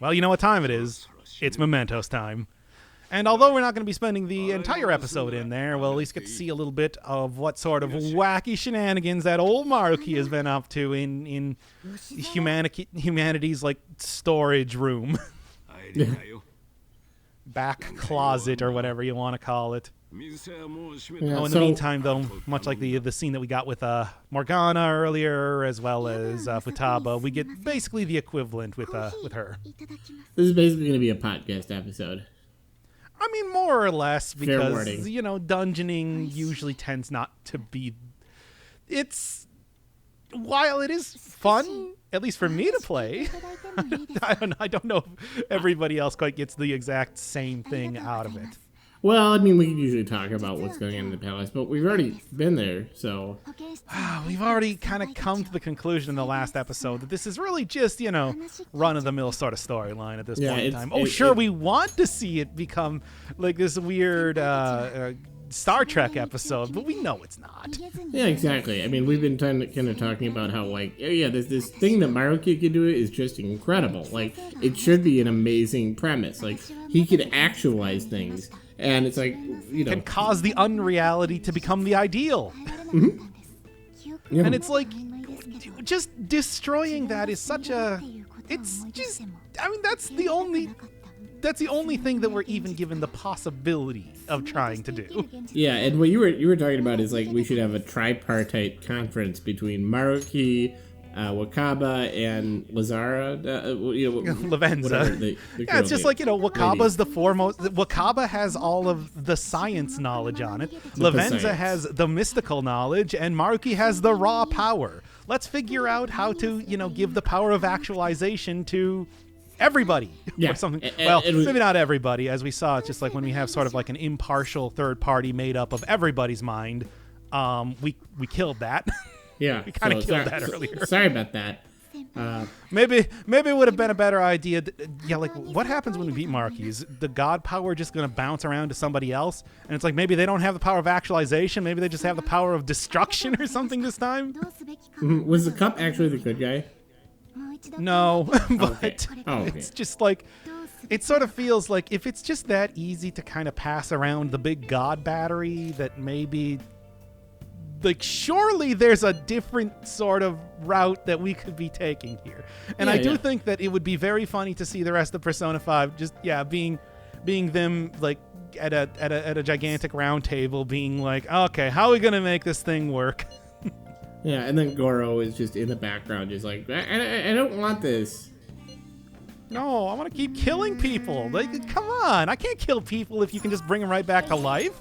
Well, you know what time it is. It's Mementos time. And although we're not going to be spending the entire episode in there, we'll at least get to see a little bit of what sort of wacky shenanigans that old Maruki has been up to in humanity's, like, storage room. Back closet or whatever you want to call it. In the meantime, though, much like the scene that we got with Morgana earlier, as well as Futaba, we get basically the equivalent with her. This is basically going to be a podcast episode. I mean, more or less, because, dungeoning usually tends not to be... While it is fun, at least for me to play, I don't know if everybody else quite gets the exact same thing out of it. Well, I mean, we can usually talk about what's going on in the palace, but we've already been there, so... We've already kind of come to the conclusion in the last episode that this is really just, run-of-the-mill sort of storyline at this point in time. We want to see it become, like, this weird Star Trek episode, but we know it's not. Yeah, exactly. I mean, we've been kind of talking about how, like, this thing that Maruki could do is just incredible. Like, it should be an amazing premise. Like, he could actualize things. And it's like, can cause the unreality to become the ideal. Mm-hmm. Yeah. And it's like, just destroying that is such a... It's just... I mean, that's the only thing that we're even given the possibility of trying to do. Yeah, and what you were talking about is, like, we should have a tripartite conference between Maruki, Wakaba, and Lazara, Lavenza. It's just like, Wakaba's the foremost. Wakaba has all of the science knowledge on it. Lavenza has the mystical knowledge, and Maruki has the raw power. Let's figure out how to, give the power of actualization to everybody. Yeah. Or something. Maybe not everybody. As we saw, it's just like when we have sort of like an impartial third party made up of everybody's mind, we killed that. Yeah, we kind of killed that earlier. Sorry about that. Maybe it would have been a better idea. Like, what happens when we beat Maruki? Is the god power just going to bounce around to somebody else? And it's like, maybe they don't have the power of actualization. Maybe they just have the power of destruction or something this time. Was the cup actually the good guy? No, but okay. It's just like, it sort of feels like if it's just that easy to kind of pass around the big god battery, that maybe... Like, surely there's a different sort of route that we could be taking here. And I do think that it would be very funny to see the rest of Persona 5 just, being them, like, at a gigantic round table being like, okay, how are we going to make this thing work? Yeah, and then Goro is just in the background just like, I don't want this. No, I want to keep killing people. Like, come on. I can't kill people if you can just bring them right back to life.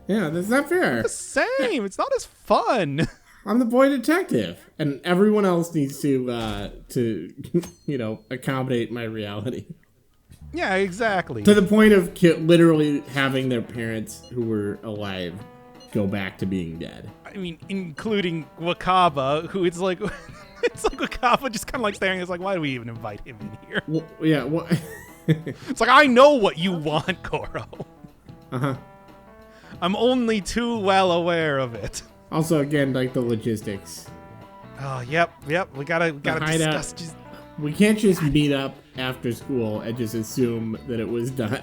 Yeah, that's not fair. It's the same. It's not as fun. I'm the boy detective, and everyone else needs to accommodate my reality. Yeah, exactly. To the point of literally having their parents who were alive go back to being dead. I mean, including Wakaba, who it's like Wakaba just kind of like staring. It's like, why do we even invite him in here? Well, yeah. Well, it's like, I know what you want, Goro. Uh-huh. I'm only too well aware of it. Also, again, like the logistics. Oh, yep. We gotta discuss. We can't just meet up after school and just assume that it was done.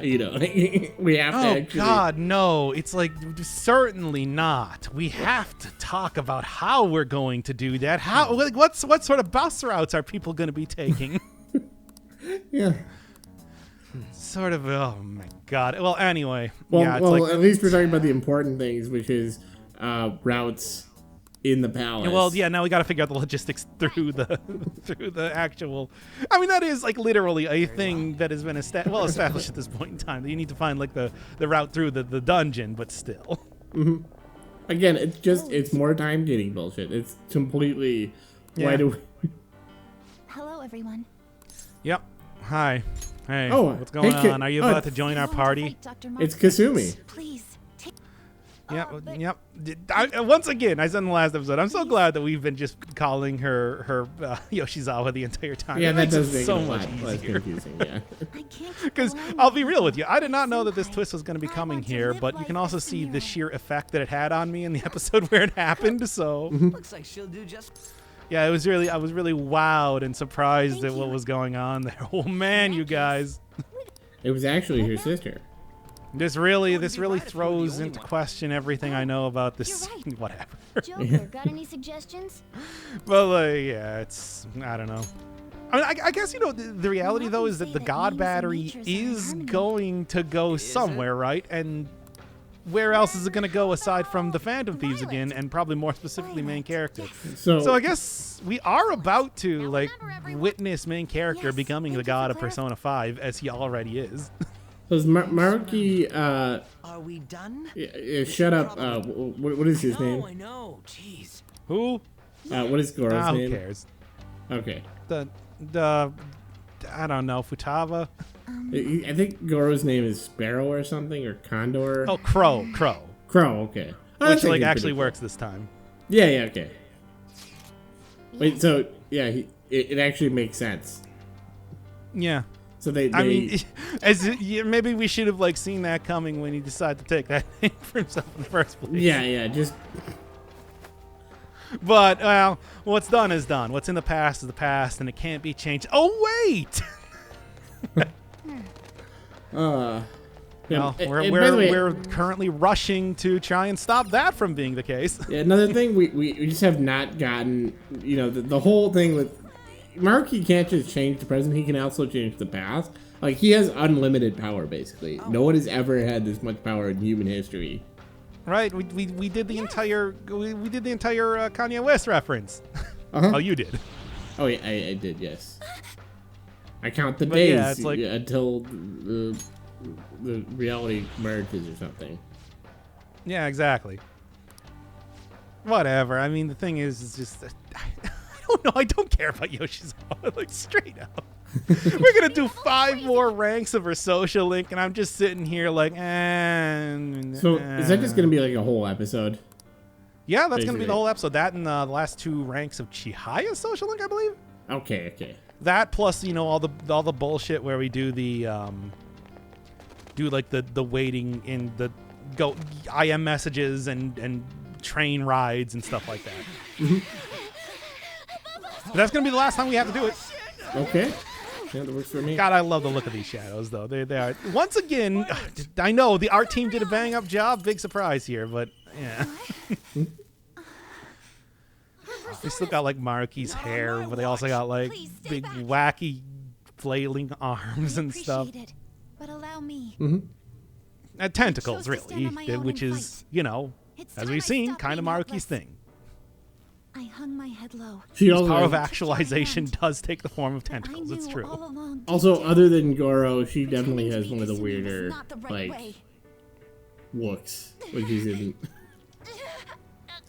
We have to actually... Oh, God, no. It's like, certainly not. We have to talk about how we're going to do that. What sort of bus routes are people going to be taking? Yeah. Sort of, oh my God. Well, anyway. Well, at least we're talking about the important things, which is routes in the palace. Well, yeah, now we got to figure out the logistics through the actual... I mean, that is, like, literally a thing that has been established at this point in time. That you need to find, like, the route through the dungeon, but still. Mm-hmm. Again, it's more time getting bullshit. It's completely... Yeah. Why do we... Hello, everyone. Yep. Hi. Hey, what's going on? Are you about to join our party? It's Kasumi. Please. Yep. Once again, I said in the last episode, I'm so glad that we've been just calling her Yoshizawa the entire time. Yeah, that does make so it much less easier. confusing. Yeah. Because I'll be real with you, I did not know that this twist was going to be coming here, but you can also see the sheer effect that it had on me in the episode where it happened. So looks like she'll do just. Yeah, I was really wowed and surprised at what was going on there. Oh man, you guys. It was actually her sister. This really throws into question everything I know about this You're right. scene. Whatever. Joker, got any suggestions? Well, yeah, I don't know. I mean, I guess, the reality, though, is that the God Battery is going to go somewhere, right? And where else is it going to go aside from the Phantom Thieves again, and probably more specifically main character? So I guess we are about to, witness main character becoming the god of Persona 5, as he already is. So Maruki, Are we done? shut up. What is his name? I know. Jeez. Who? What is Goro's Who name? cares? Okay. I don't know, Futaba? I think Goro's name is Sparrow or something, or Condor. Oh, Crow. Crow, okay. I was Which, thinking actually pretty works this time. cool. Yeah, okay. Wait, so, yeah, it actually makes sense. Yeah. So they I mean, maybe we should have, seen that coming when he decided to take that name for himself in the first place. yeah, just... But, well, what's done is done. What's in the past is the past, and it can't be changed. Oh, wait! Yeah, Well, and by the way, we're currently rushing to try and stop that from being the case. yeah, another thing, we just have not gotten, the whole thing with... Maruki can't just change the present, he can also change the past. Like, he has unlimited power, basically. No one has ever had this much power in human history. Right? We did the entire Kanye West reference. Uh-huh. Oh, you did. Oh, yeah, I did, yes. I count the But days yeah, it's like- until the reality merges or something. Yeah, exactly. Whatever. I mean, the thing is just... I don't know. I don't care about Yoshizawa. Straight up. We're going to do 5 more ranks of her social link, and I'm just sitting here So, is that just going to be like a whole episode? Yeah, that's going to be basically? the whole episode. That and the last 2 ranks of Chihiya's social link, I believe. Okay. That plus, all the bullshit where we do the the waiting in the IM messages and train rides and stuff like that. But that's gonna be the last time we have to do it. Okay. Yeah, that works for me. God, I love the look of these shadows, though. They are once again. I know the art team did a bang up job. Big surprise here, but yeah. They still got Maruki's hair, but they also got Please stay big back. wacky flailing arms and stuff. Appreciate it, but allow me. Tentacles, Chose to stand really, on my own which and is, It's as time we've I seen, stopped kind of being Maruki's helpless. thing. I hung my head low. She Power of also, actualization does take the form of But tentacles. I It's knew true. all along also, to other than Goro, she definitely pretending has to one of the be this to me was weirder, not the right way. looks when she's in.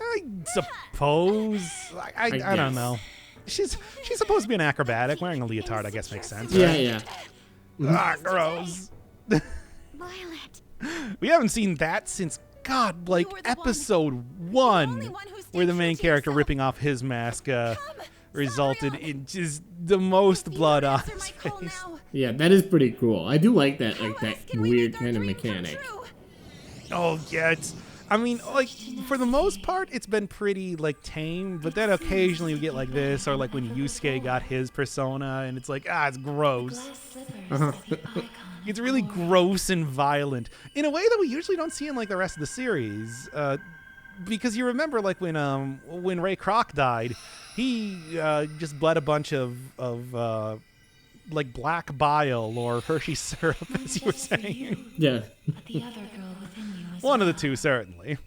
I suppose. I don't guess. know. She's supposed to be an acrobatic. Wearing a leotard, I guess, makes sense. Yeah. Ah, gross. Violet. We haven't seen that since, God, You were the episode one 1, who stayed where the true main to character yourself. ripping off his mask Come, resulted Violet. in just the most Do you blood on answer his my call face. now? Yeah, that is pretty cool. I do like that, How that else can we weird make our kind of dream come mechanic. true? Oh, yeah, I mean, for the most part, it's been pretty, tame, but then occasionally you get this, or when Yusuke got his persona, and it's it's gross. It's really gross and violent in a way that we usually don't see in the rest of the series. Because you remember when Ray Kroc died, he just bled a bunch of black bile or Hershey syrup, as you were saying. Yeah. One of the two, certainly.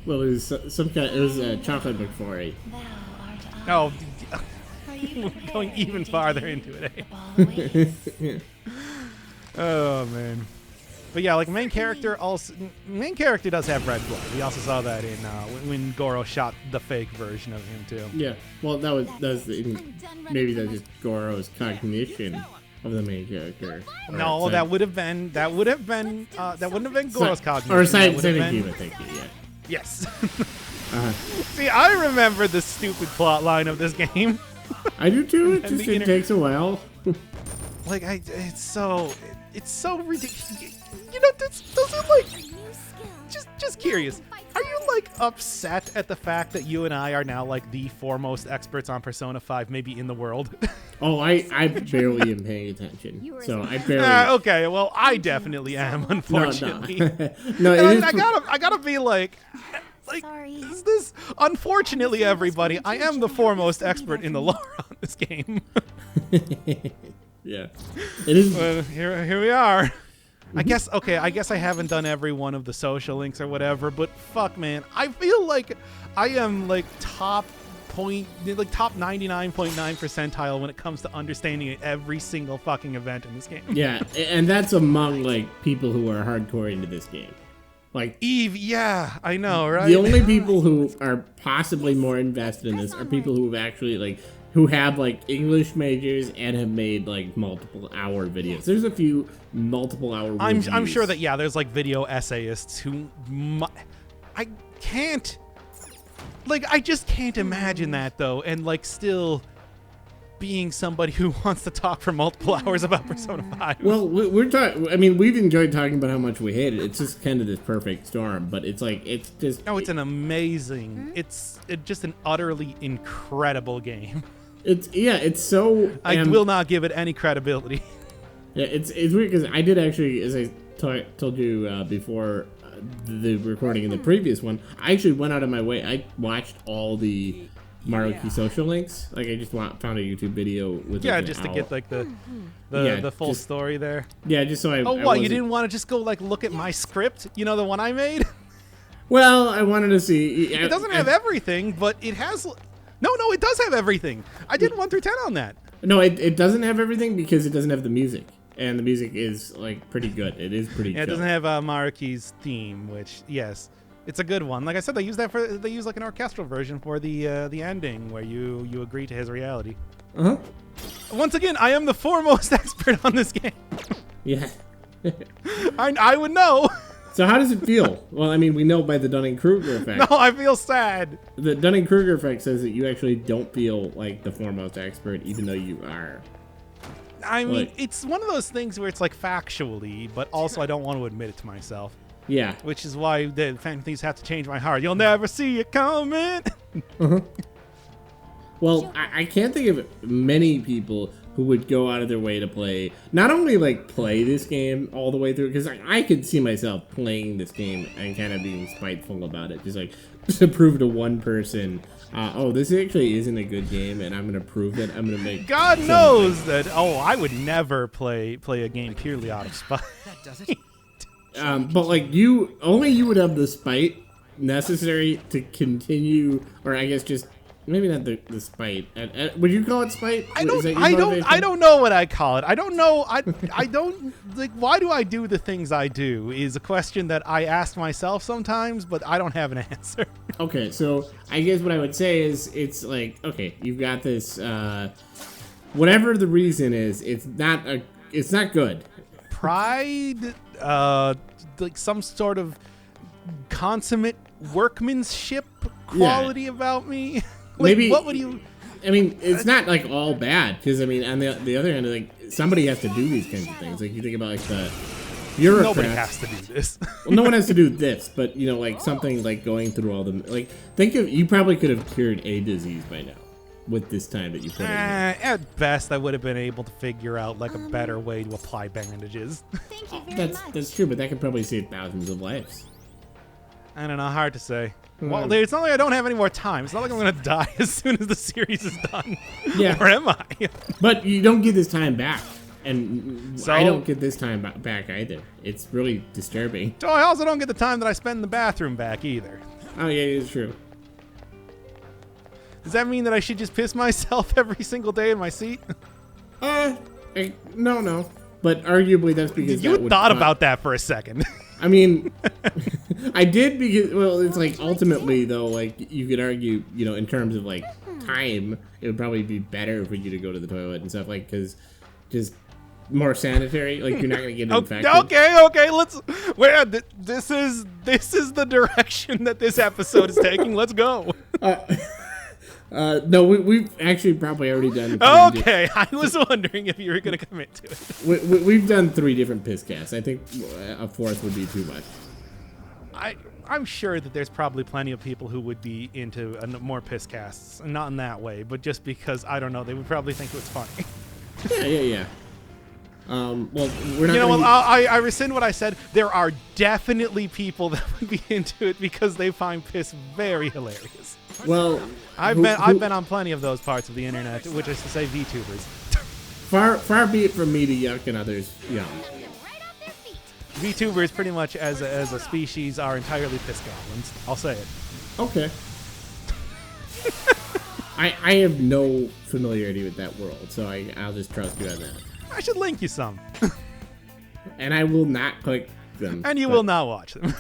Well, it was some kind. It was chocolate McFlurry. Oh, going even farther into it. Eh? Oh man. But yeah, main character does have red blood. We also saw that in when Goro shot the fake version of him too. Yeah. Well, that's maybe that's just Goro's cognition of the main character. Or No, it's that would have been Goro's cognition. Or That would have Silent been- Human, thank you. Yeah. Yes. Uh, See, I remember the stupid plot line of this game. I do too. It And just the it takes a while. It's so ridiculous. Does it just curious. Are you like upset at the fact that you and I are now like the foremost experts on Persona 5 maybe in the world? Oh, I barely am paying attention. So I barely. Okay, well, I definitely am, unfortunately. No, And it is. I gotta be like, Sorry. is this? Unfortunately, everybody, I am the foremost expert in the lore on this game. Yeah, it is. But here we are. I guess I haven't done every one of the social links or whatever, but fuck, man, I feel like I am like top 99.9 percentile when it comes to understanding every single fucking event in this game. Yeah, and that's among like people who are hardcore into this game. Like Eve, yeah, I know, right? the only people who are possibly more invested in this are people who have actually like who have like English majors and have made like multiple hour videos. There's a few multiple hour. I'm reviews. sure that there's like video essayists who I can't like I just can't imagine that though, and like still being somebody who wants to talk for multiple hours about Persona 5. Well, we're talking. I mean, we've enjoyed talking about how much we hate it. It's just kind of this perfect storm, but it's like it's just. No, it's an amazing. It's just an utterly incredible game. It's so. I will not give it any credibility. Yeah, it's weird because I did actually, as I told you before the recording in the previous one, I actually went out of my way. I watched all the Maruki social links. Like I just found a YouTube video with like, Just to get like the Yeah, full just- story there. Yeah, just so I. Oh, I what? You wasn't- didn't want to just go like look at my script? You know, the one I made. Well, I wanted to see. It doesn't have everything, but it has. No, it does have everything. I did 1 through 10 on that. No, it doesn't have everything because it doesn't have the music, and the music is like pretty good. It is pretty. Yeah, it chill. doesn't have Maruki's theme, which it's a good one. Like I said, they use like an orchestral version for the ending where you agree to his reality. Uh huh. Once again, I am the foremost expert on this game. Yeah. I would know. So how does it feel? Well, I mean, we know by the Dunning-Kruger effect. No, I feel sad. The Dunning-Kruger effect says that you actually don't feel like the foremost expert, even though you are. I mean, Like- it's one of those things where it's like factually, but also I don't want to admit it to myself. Yeah. Which is why the Phantom Thieves have to change my heart. You'll never see it coming. Well, I can't think of many people who would go out of their way to play, not only like play this game all the way through, because I could see myself playing this game and kind of being spiteful about it, just like to prove to one person, oh, this actually isn't a good game, and I'm gonna prove it. I'm gonna make. God some- knows that. Oh, I would never play a game purely out of spite. That does it. But like you would have the spite necessary to continue, or I guess just maybe not the spite. Would you call it spite? I Is that don't. your I don't. motivation? I don't know what I call it. I don't know. I don't like. Why do I do the things I do? Is a question that I ask myself sometimes, but I don't have an answer. Okay, so I guess what I would say is it's like, okay, you've got this. Whatever the reason is, it's not good. Pride, like some sort of consummate workmanship quality about me. Like, Maybe- what would you? I mean, it's not like all bad because I mean, on the other hand, like somebody has to do these kinds of things. Like you think about like the bureaucrats. Nobody has to do this. Well, no one has to do this, but you know, like something like going through all the like. Think of you probably could have cured a disease by now with this time that you put in. At best, I would have been able to figure out like a better way to apply bandages. Thank you very much. That's true, but that could probably save thousands of lives. I don't know, hard to say. Well, it's not like I don't have any more time. It's not like I'm gonna die as soon as the series is done. Yeah. Or am I? But you don't get this time back, and So- I don't get this time back either. It's really disturbing. So I also don't get the time that I spend in the bathroom back either. Oh yeah, it's true. Does that mean that I should just piss myself every single day in my seat? No. But arguably that's because You that would thought about that for a second. I mean, I did because well, it's like ultimately though, like you could argue, you know, in terms of like time, it would probably be better for you to go to the toilet and stuff, like because just more sanitary. Like you're not gonna get infected. Okay. Let's. This is the direction that this episode is taking. Let's go. No, we've actually probably already done. Okay, I was wondering if you were gonna commit to it. We've done 3 different piss casts. I think a 4th would be too much. I'm sure that there's probably plenty of people who would be into more piss casts, not in that way, but just because I don't know, they would probably think it was funny. Yeah. Well, we're not. You know what? gonna I rescind what I said. There are definitely people that would be into it because they find piss very hilarious. well, I've been on plenty of those parts of the internet, which is to say VTubers. far be it from me to yuck and others yum. VTubers pretty much as a species are entirely piss goblins. I'll say it. Okay. I have no familiarity with that world, so I'll just trust you on that. I should link you some, And I will not click them. and you but- will not watch them.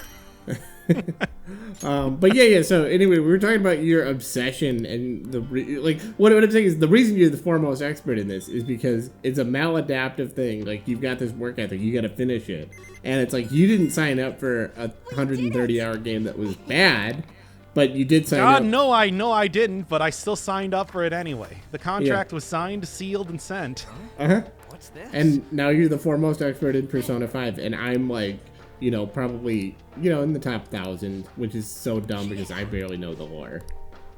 But yeah. So anyway, we were talking about your obsession and what I'm saying is the reason you're the foremost expert in this is because it's a maladaptive thing. Like you've got this work ethic, you got to finish it, and it's like you didn't sign up for a 130-hour game that was bad, but you did sign up. God, no, I didn't, but I still signed up for it anyway. The contract was signed, sealed, and sent. What's this? And now you're the foremost expert in Persona 5, and I'm like, probably, in the top 1,000, which is so dumb because I barely know the lore.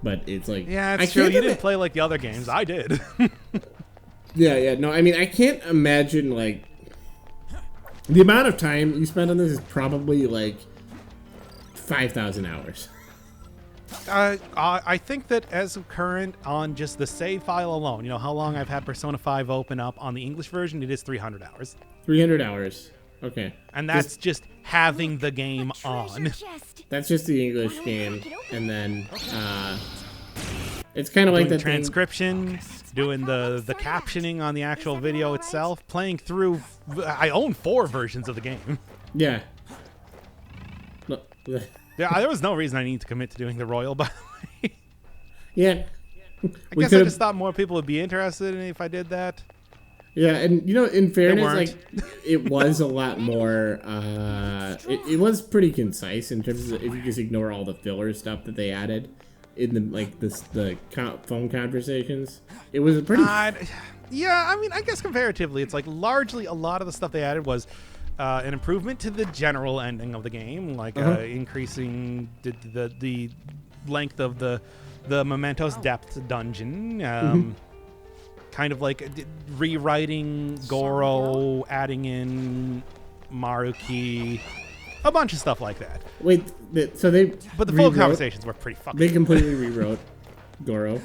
But it's like, Yeah, I it's true. can't You didn't play like the other games. I did. Yeah, no, I mean, I can't imagine, like, the amount of time you spend on this is probably, like, 5,000 hours. I think that as of current, on just the save file alone, how long I've had Persona 5 open up on the English version, it is 300 hours. 300 hours. Okay. And that's just having the game on. That's just the English game, and then, it's kind of like Doing that the transcription, doing the captioning on the actual video itself, playing through. I own 4 versions of the game. thing. Yeah. No, Yeah, there was no reason I need to commit to doing the Royal, by the way. yeah. I guess I just thought more people would be interested in it if I did that. Yeah, and in fairness, weren't. like it was a lot more. It was pretty concise in terms of if you just ignore all the filler stuff that they added in the phone conversations. It was a pretty. Yeah, I mean, I guess comparatively, it's like largely a lot of the stuff they added was an improvement to the general ending of the game, like increasing the length of the Mementos Depth dungeon. Kind of like rewriting Goro, adding in Maruki, a bunch of stuff like that. Wait, so they. But the full rewrote- conversations were pretty fucking. They completely rewrote Goro.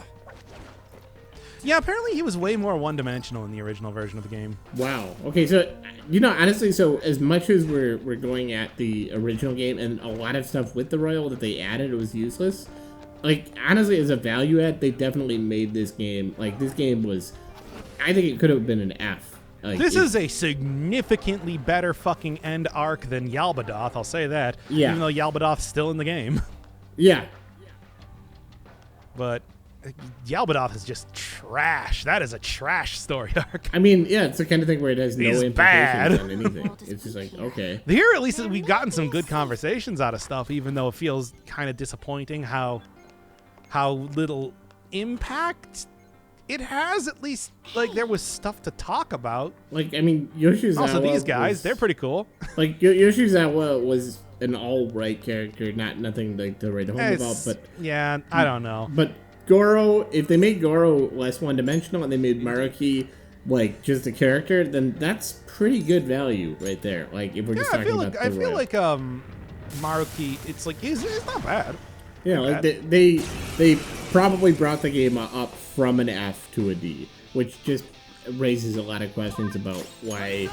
Yeah, apparently he was way more one-dimensional in the original version of the game. Wow. Okay, so honestly, so as much as we're going at the original game and a lot of stuff with the Royal that they added, it was useless. Like, honestly, as a value add, they definitely made this game, like, this game was, I think it could have been an F. Like, This is a significantly better fucking end arc than Yalbadoth, I'll say that. Yeah. Even though Yalbadoth's still in the game. Yeah. But Yalbadoth is just trash. That is a trash story arc. I mean, yeah, it's the kind of thing where it has no He's implications bad. on anything. It's just like, okay. Here, at least, we've gotten some good conversations out of stuff, even though it feels kind of disappointing how little impact it has. At least, like, there was stuff to talk about. Like, I mean, Yoshizawa Also, these guys, was- they're pretty cool. Like, Yoshizawa was an all-right character, nothing like to write home about, It's- but... yeah, I don't know. But Goro, if they made Goro less one-dimensional and they made Maruki like just a character, then that's pretty good value right there. Like if we're just Yeah, talking about the I feel Royal. like Maruki. It's like it's not bad. Yeah, like they probably brought the game up from an F to a D, which just raises a lot of questions about why.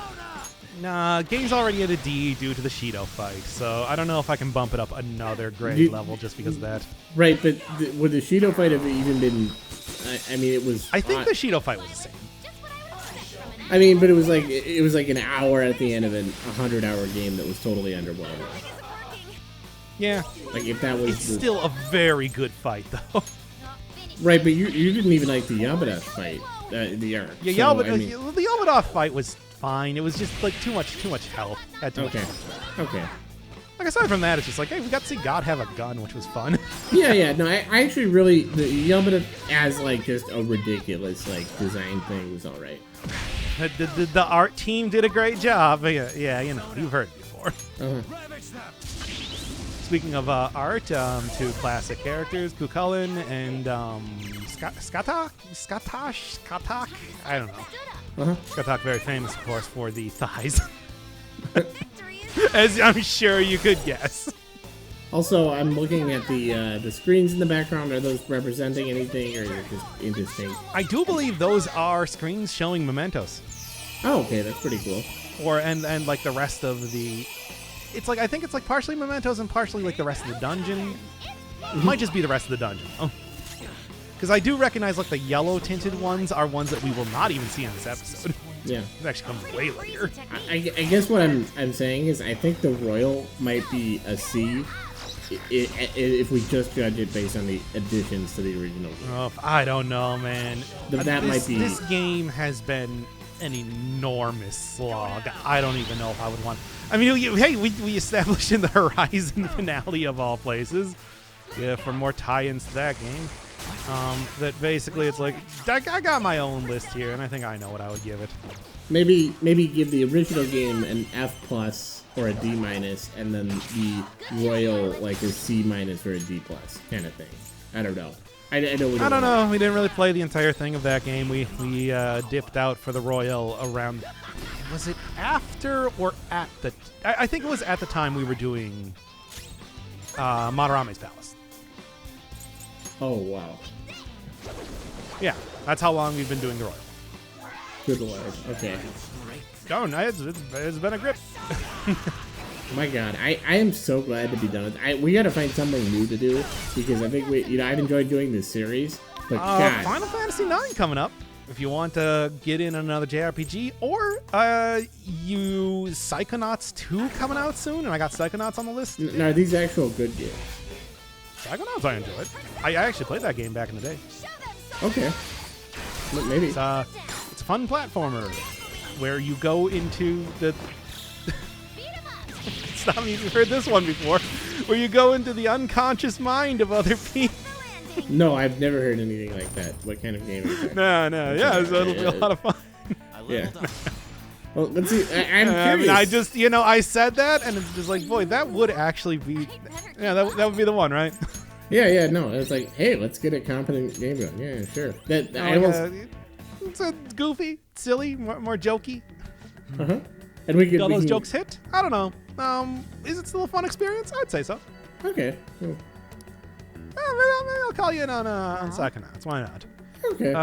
Nah, game's already at a D due to the Shido fight, so I don't know if I can bump it up another grade You- level just because of that. Right, but would the Shido fight have even been? I mean, it was. I think the Shido fight was the same. I mean, but it was like an hour at the end of an 100-hour game that was totally underwhelming. Yeah, Like if that was it's still a very good fight though. right, but you didn't even like the Yabada fight, the arc. Yeah, so, the I mean, Yalbadoth fight was fine. It was just like too much health. Had too much okay, health. okay. Like aside from that, it's just like, hey, we got to see God have a gun, which was fun. Yeah. No, I actually really the Yabada as like just a ridiculous like design thing was all right. the art team did a great job. Yeah, you know, you've heard it before. Speaking of art, two classic characters, Cucullin and Skatak? I don't know. Uh-huh. Skatak, very famous, of course, for the thighs. As I'm sure you could guess. Also, I'm looking at the screens in the background. Are those representing anything, or are they just indistinct? I do believe those are screens showing mementos. Oh, okay, that's pretty cool. Or and like the rest of the, it's like I think it's like partially mementos and partially like the rest of the dungeon. It might just be the rest of the dungeon. Oh, because I do recognize like the yellow tinted ones are ones that we will not even see in this episode. Yeah. It actually comes way later. I guess what I'm saying is I think the Royal might be a C if we just judge it based on the additions to the original game. Oh, I don't know, man. That might be. This game has been an enormous slog. I don't even know if I would want. I mean, we established in the Horizon finale of all places, yeah, for more tie-ins to that game. That basically it's like I got my own list here, and I think I know what I would give it. Maybe give the original game an F plus or a D minus, and then the Royal like a C minus or a D plus kind of thing. I don't know. I don't know. We didn't really play the entire thing of that game. We dipped out for the Royal around. Was it after or at the? I think it was at the time we were doing Madarame's Palace. Oh wow. Yeah, that's how long we've been doing the Royal. Good lord. Okay. Oh, no, it's been a grip. My God, I am so glad to be done with it. We got to find something new to do because I think I've enjoyed doing this series, but God. Final Fantasy IX coming up. If you want to get in another JRPG, or Psychonauts 2 coming out soon, and I got Psychonauts on the list. No, are these actual good games? Psychonauts, I enjoy it. I actually played that game back in the day. Okay. Maybe. It's a fun platformer where you go into the. Stop me if you've heard this one before. Where you go into the unconscious mind of other people. No, I've never heard anything like that. What kind of game is that? No. Yeah, so it'll be a lot of fun. Yeah. Well, let's see. I'm curious. I mean, I just, I said that, and it's just like, boy, that would actually be. Yeah, that would be the one, right? Yeah, no. It's like, hey, let's get a competent game going. Yeah, sure. It's a goofy, silly, more jokey. Uh-huh. And we could. All those jokes hit? I don't know. Is it still a fun experience? I'd say so. Okay. Cool. Maybe I'll call you in on Psychonauts. Why not? Okay.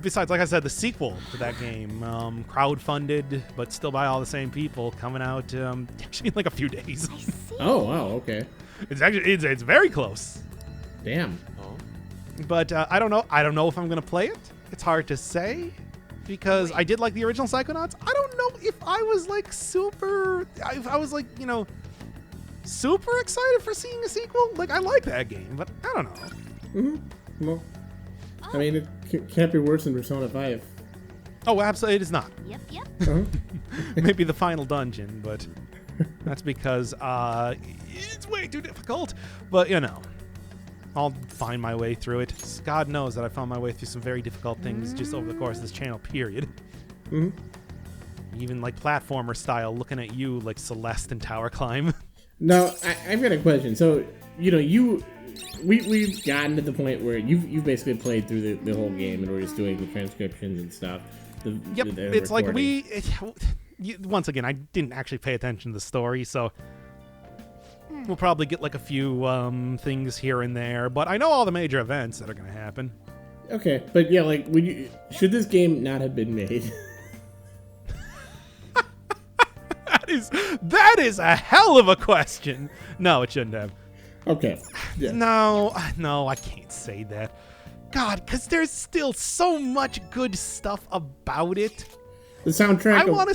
Besides, like I said, the sequel to that game, crowdfunded, but still by all the same people, coming out actually in like a few days. Oh wow. Okay. It's very close. Damn. But I don't know. I don't know if I'm gonna play it. It's hard to say because I did like the original Psychonauts. I don't know if I was like super. If I was like super excited for seeing a sequel. Like I like that game, but I don't know. Mm-hmm. Well, I mean, it can't be worse than Persona 5. Oh, absolutely, it is not. Yep. Uh-huh. Maybe the final dungeon, but that's because it's way too difficult. But I'll find my way through it. God knows that I found my way through some very difficult things just over the course of this channel, period. Mm-hmm. Even like platformer style, looking at you like Celeste and Tower Climb. Now, I've got a question. So, we've gotten to the point where you've basically played through the whole game, and we're just doing the transcriptions and stuff. It's like once again, I didn't actually pay attention to the story, so we'll probably get like a few things here and there, but I know all the major events that are going to happen. Okay, but yeah, like, should this game not have been made? That is a hell of a question. No, it shouldn't have. Okay. Yeah. No, I can't say that. God, because there's still so much good stuff about it. The soundtrack. I want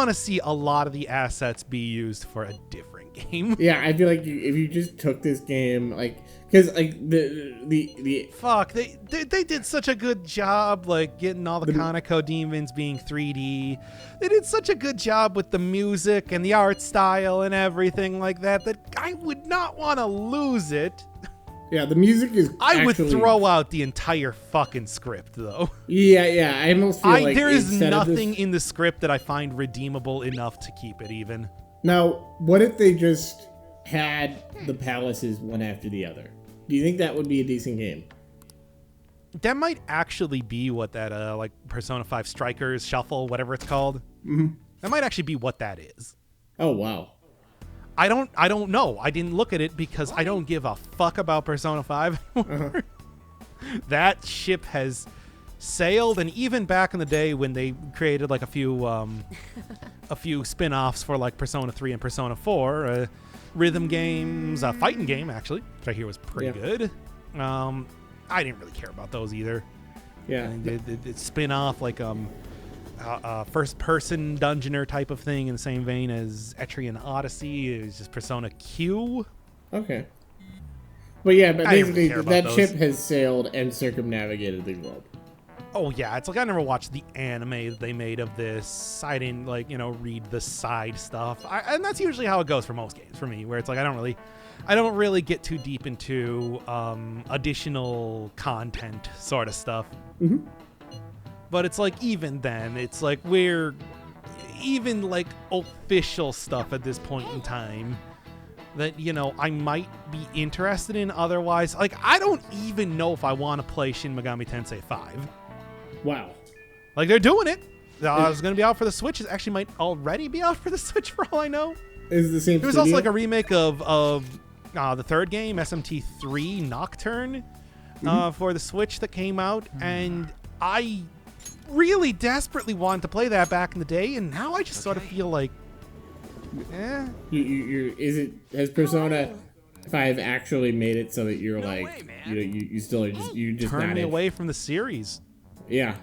to see a lot of the assets be used for a different game. Yeah, I feel like if you just took this game, like, because like the fuck, they did such a good job, like getting all the Kaneko demons being 3D. They did such a good job with the music and the art style and everything like that I would not want to lose it. Yeah, the music is. I would throw out the entire fucking script, though. Yeah. I almost feel like there is nothing in the script that I find redeemable enough to keep it even. Now, what if they just had the palaces one after the other. Do you think that would be a decent game? That might actually be what that like Persona 5 Strikers Shuffle, whatever it's called. Mm-hmm. That might actually be what that is. Oh wow. I don't know. I didn't look at it because I don't give a fuck about Persona 5 anymore. That ship has sailed, and even back in the day when they created like a few spin-offs for like Persona 3 and Persona 4, rhythm games, a fighting game actually, which I hear was pretty good. I didn't really care about those either. Yeah. And it spin off like first-person dungeoner type of thing in the same vein as Etrian Odyssey. It was just Persona Q. Okay. But yeah, but I didn't basically care about that those. ship has sailed and circumnavigated the globe. Oh yeah, it's like I never watched the anime that they made of this. I didn't read the side stuff. And that's usually how it goes for most games for me, where it's like I don't really get too deep into additional content sort of stuff. Mm-hmm. But it's like even then, it's like we're even like official stuff at this point in time that I might be interested in. Otherwise, like I don't even know if I want to play Shin Megami Tensei 5. Wow. Like they're doing it. It's going to be out for the Switch. It actually might already be out for the Switch for all I know. Is the same? There was also like a remake of the third game, SMT3 Nocturne, for the Switch that came out, and I really desperately wanted to play that back in the day, and now I just sort of feel like, Has Persona 5 actually made it so that you're No like, way, man. you still are just turn not me in? away from the series. Yeah.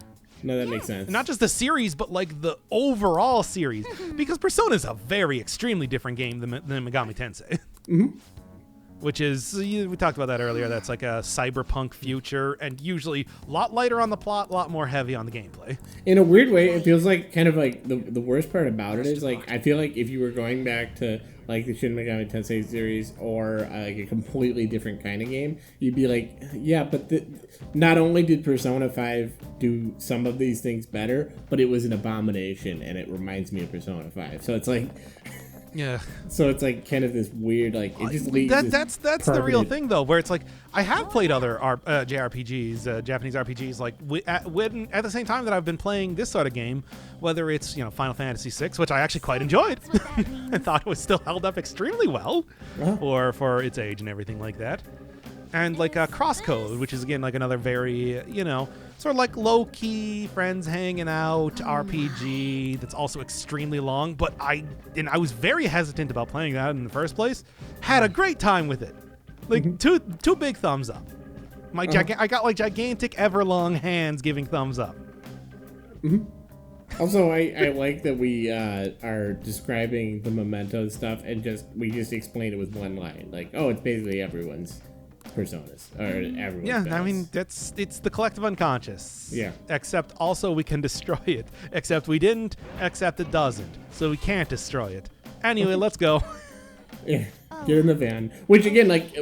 No, that makes sense. Not just the series, but like the overall series, because Persona is a very extremely different game than Megami Tensei. Which is, we talked about that earlier, that's like a cyberpunk future, and usually a lot lighter on the plot, a lot more heavy on the gameplay. In a weird way, it feels like kind of like the worst part about it is like I feel like if you were going back to like the Shin Megami Tensei series or like a completely different kind of game, you'd be like, yeah, but not only did Persona 5 do some of these things better, but it was an abomination, and it reminds me of Persona 5. So it's like, Yeah. so it's like kind of this weird, like it just leaves. That's the real thing though, where it's like I have played other JRPGs, Japanese RPGs, like at the same time that I've been playing this sort of game, whether it's Final Fantasy VI, which I actually quite enjoyed. I thought it was still held up extremely well for its age and everything like that. And like Crosscode, which is again like another very, sort of like low-key friends hanging out RPG that's also extremely long, but I was very hesitant about playing that in the first place. Had a great time with it. Like two big thumbs up. I got like gigantic everlong hands giving thumbs up. Also, I like that we are describing the Memento stuff and we just explain it with one line. Like, oh, it's basically everyone's personas or everyone's. Yeah, bells. I mean it's the collective unconscious. Yeah. Except also we can destroy it. Except we didn't. Except it doesn't. So we can't destroy it. Anyway, let's go. Yeah, get in the van. Which again, like,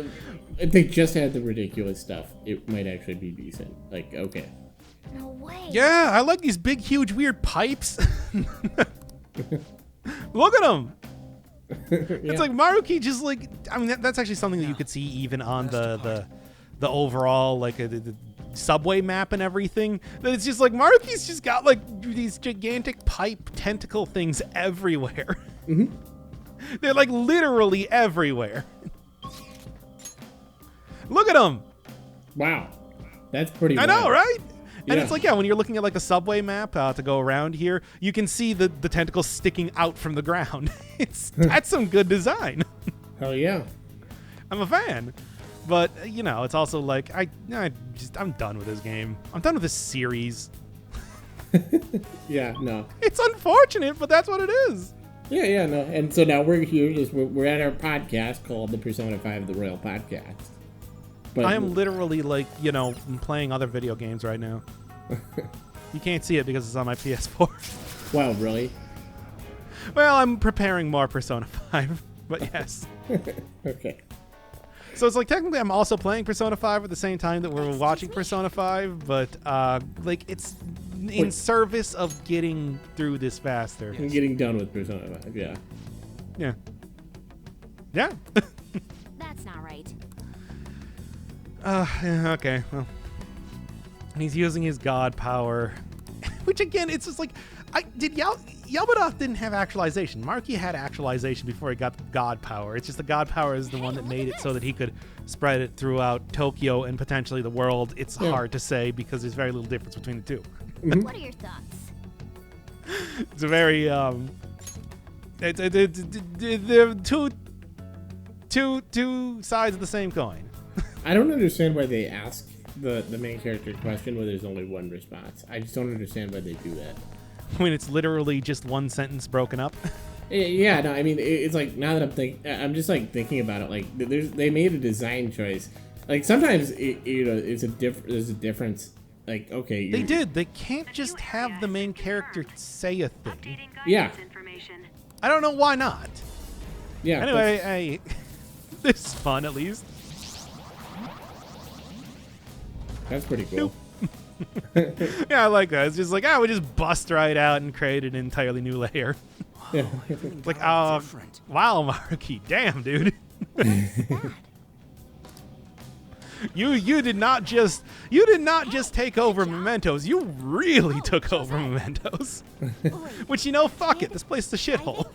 if they just had the ridiculous stuff, it might actually be decent. Like, okay. No way. Yeah, I like these big, huge, weird pipes. Look at them. It's like Maruki just like, I mean, that's actually something that you could see even on the overall, like, the subway map and everything. That it's just like, Maruki's just got like these gigantic pipe tentacle things everywhere. They're like literally everywhere. Look at them. Wow, that's pretty. I know, wild. right? And Yeah. it's like, when you're looking at like a subway map to go around here, you can see the tentacles sticking out from the ground. That's some good design. Hell yeah. I'm a fan. But, it's also like, I'm done with this game. I'm done with this series. Yeah, no. It's unfortunate, but that's what it is. Yeah, no. And so now we're here. We're at our podcast called the Persona 5 The Royal Podcast. But I am literally like, playing other video games right now. You can't see it because it's on my PS4. Wow, really? Well, I'm preparing more Persona 5, but yes. Okay. So it's like technically I'm also playing Persona 5 at the same time that we're watching Persona 5, but like it's in service of getting through this faster. I'm getting done with Persona 5, yeah. Yeah. Yeah. not right. Yeah, okay. Well, he's using his god power, which again, it's just like, Yaldabaoth didn't have actualization. Marky had actualization before he got the god power. It's just the god power is the one that made it so that he could spread it throughout Tokyo and potentially the world. It's hard to say because there's very little difference between the two. What are your thoughts? It's a very they're two sides of the same coin. I don't understand why they ask the main character question where there's only one response. I just don't understand why they do that. When it's literally just one sentence broken up. Yeah, no, I mean, it's like, now that I'm just like thinking about it, like they made a design choice. Like sometimes there's a difference. Like, okay, They did. They can't just have the main character say a thing. Yeah, I don't know why not. yeah. Anyway, hey, this is fun at least. That's pretty cool. Yeah, I like that. It's just like, we just bust right out and create an entirely new layer. Yeah. It's like, wow, Marky, damn, dude. You did not just take over Mementos. You really took over Mementos. Which, fuck it. This place is a shithole.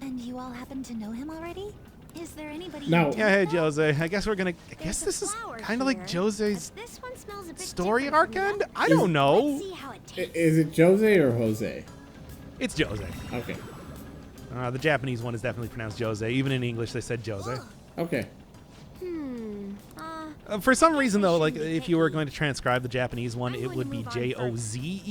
And you all happen to know him already? Is there anybody? No. Yeah, hey, Jose. I guess this is kind of like Jose's This one smells a bit story different arc from the end. others. I don't know. Let's see how it tastes. Is it Jose or Jose? It's Jose. Okay. The Japanese one is definitely pronounced Jose. Even in English, they said Jose. Okay. For some reason, though, like if you were going to transcribe the Japanese one, I'm it going would to be move on Joze,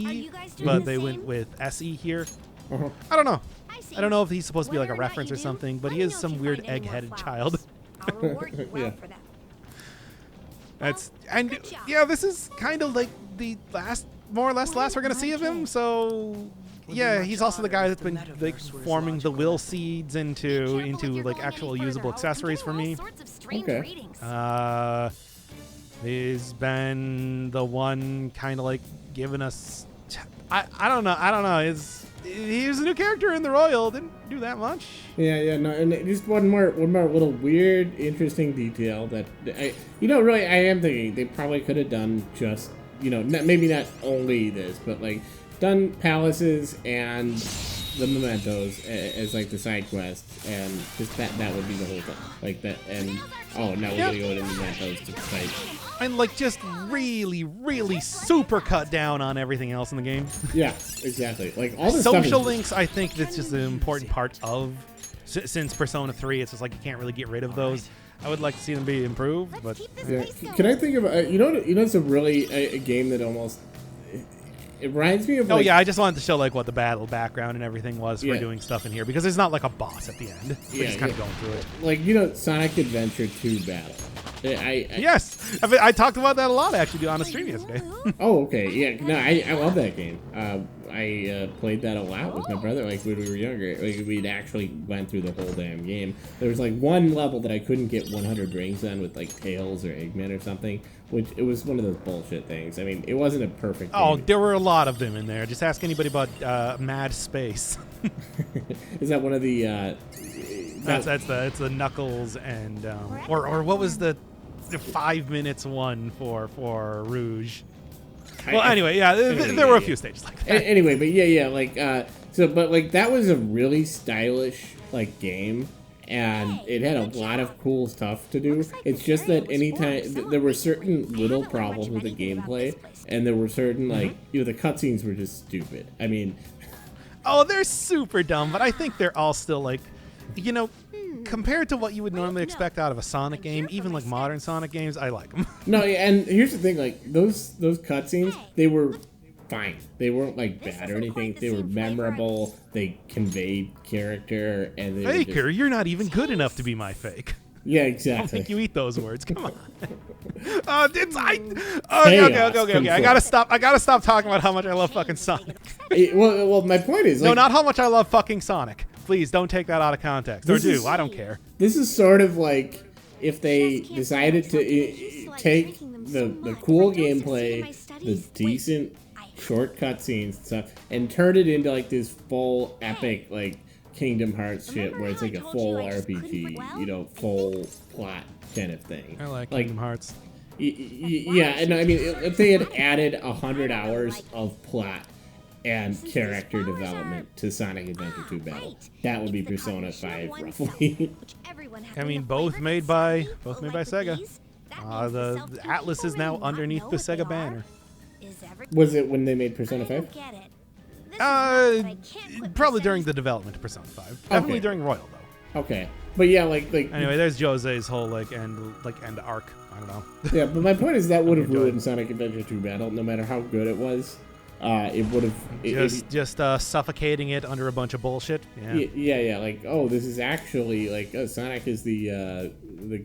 Are you guys doing but the they went same? with SE here. Uh-huh. I don't know. see. I don't know if he's supposed to be like a Whether or not reference you or do, something, but let he me is know if some you weird find any more egg-headed flowers. child. I'll reward you well Yeah. for that. That's Well, and good job. yeah, this is kind of like the more or less last we're gonna see of him. So yeah, he's also the guy that's been like forming the will seeds into like actual usable accessories for me. Okay. He's been the one kind of like giving us. I don't know. He was a new character in the Royal. Didn't do that much. Yeah, no, and just one more little weird, interesting detail that really, I am thinking they probably could have done just, maybe not only this, but like done palaces and the mementos as like the side quests, and just that would be the whole thing, like that. And now we're gonna go to mementos to fight. And like just really, really super cut down on everything else in the game. Yeah, exactly. Like all this stuff Social is, links, I think that's just an important part of since Persona 3. It's just like you can't really get rid of those. I would like to see them be improved, but Keep this Yeah. pace going. Can I think of it's a really a game that almost it reminds me of oh like, yeah, I just wanted to show like what the battle background and everything was for Yeah. doing stuff in here because there's not like a boss at the end. We're Yeah, just kind yeah. of going through it. like Sonic Adventure 2 battle. I Yes, I talked about that a lot actually on a stream yesterday. Oh, okay. Yeah, no, I love that game. I played that a lot with my brother, like when we were younger. Like we'd actually went through the whole damn game. There was like one level that I couldn't get 100 rings on with like Tails or Eggman or something, which it was one of those bullshit things. I mean, it wasn't a perfect Oh, game. there were a lot of them in there. Just ask anybody about Mad Space. Is that one of the? It's the Knuckles and or what was the 5 minutes one for Rouge? Well, anyway, yeah, there were a few stages like that. Anyway, but yeah, like but like that was a really stylish like game, and it had a lot of cool stuff to do. It's just that anytime there were certain little problems with the gameplay, and there were certain like the cutscenes were just stupid. I mean, Oh, they're super dumb, but I think they're all still like, compared to what you would normally expect out of a Sonic game, even like modern Sonic games, I like them. no, and here's the thing: like those cutscenes, they were fine. They weren't like bad or anything. They were memorable. They conveyed character, and they were just- Faker, you're not even good enough to be my fake. yeah, I don't exactly. think you eat those words. Come on. Okay. Chaos I gotta stop talking about how much I love fucking Sonic. Well, my point is, No, like, not how much I love fucking Sonic. Please don't take that out of context. Or This do. is- I don't care. This is sort of like if they decided to take the cool gameplay, the decent short cutscenes and stuff, and turn it into like this full epic like Kingdom Hearts shit where it's like a Remember how I full told you I just couldn't RPG, play well? you know, full plot kind of thing. I like Kingdom Hearts. Yeah, and I mean, if they had added 100 hours of plot and character development to Sonic Adventure 2 Battle, that would be Persona 5 roughly. I mean, both made by Sega. The Atlas is now underneath the Sega banner. Was it when they made Persona 5? Probably during the development of Persona 5. Definitely Okay. during Royal though. Okay, but yeah, like Anyway, there's Jose's whole end arc. I don't know. yeah, but my point is that would have You're doing- ruined Sonic Adventure 2 Battle, no matter how good it was. It would have just suffocating it under a bunch of bullshit. Yeah. yeah, like, oh, this is actually like Sonic is the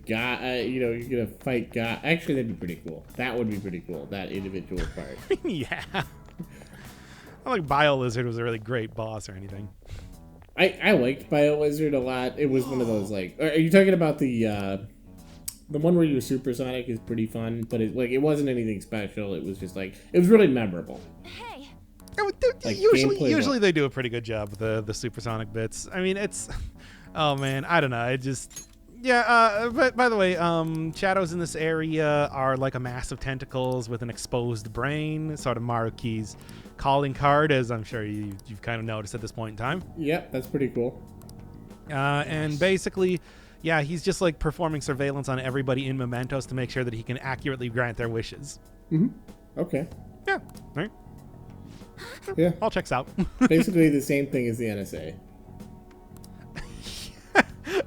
guy. You know, you're gonna fight God. Actually, that'd be pretty cool. That would be pretty cool. That individual part. Yeah. I like BioLizard was a really great boss or anything. I liked BioLizard a lot. It was one of those like. Are you talking about the one where you're supersonic is pretty fun, but it wasn't anything special. It was just like it was really memorable. Hey, Like, Usually gameplay-wise. they do a pretty good job with the supersonic bits. I mean, it's, oh man, I don't know. I just, yeah. But by the way, shadows in this area are like a mass of tentacles with an exposed brain, sort of Maruki's calling card, as I'm sure you've kind of noticed at this point in time. Yep, that's pretty cool. And basically, yeah, he's just like performing surveillance on everybody in Mementos to make sure that he can accurately grant their wishes. Okay. Yeah, right. Yeah. All checks out. Basically the same thing as the NSA.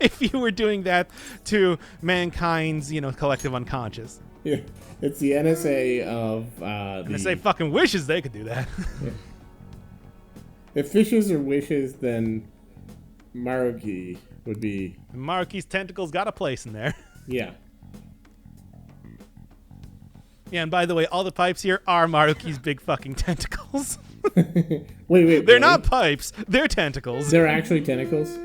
If you were doing that to mankind's, collective unconscious. Yeah. It's the NSA of And they say fucking wishes they could do that. If fishes are wishes, then Maruki would be Maruki's tentacles got a place in there. yeah. Yeah, and by the way, all the pipes here are Maruki's big fucking tentacles. Wait. They're not pipes, they're tentacles. They're actually tentacles.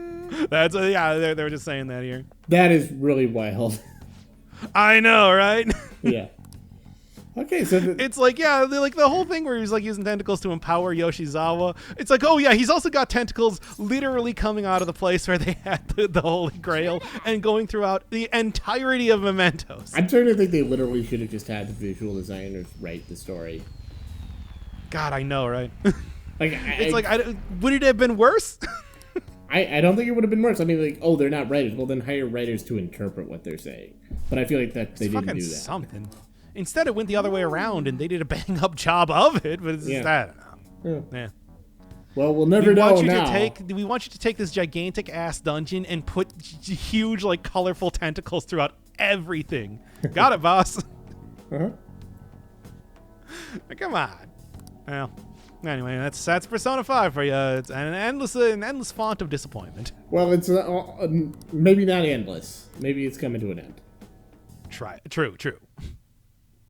That's yeah, they were just saying that here. That is really wild. I know, right? Yeah. Okay, so It's like, yeah, like the whole thing where he's like using tentacles to empower Yoshizawa. It's like, oh yeah, he's also got tentacles literally coming out of the place where they had the Holy Grail and going throughout the entirety of Mementos. I'm starting to think they literally should have just had the visual designers write the story. God, I know, right? Like, It's like, would it have been worse? I don't think it would have been worse. I mean, like, oh, they're not writers. Well, then hire writers to interpret what they're saying. But I feel like that they didn't Fucking do that. something. Instead, it went the other way around, and they did a bang-up job of it. But it's just, Yeah. I don't know. Yeah. Yeah. Well, we'll never know now. We want you to take this gigantic ass dungeon and put huge, like, colorful tentacles throughout everything. Got it, boss. Uh-huh. Come on. Well, anyway, that's Persona 5 for you. It's an endless font of disappointment. Well, it's maybe not endless. Maybe it's coming to an end. True.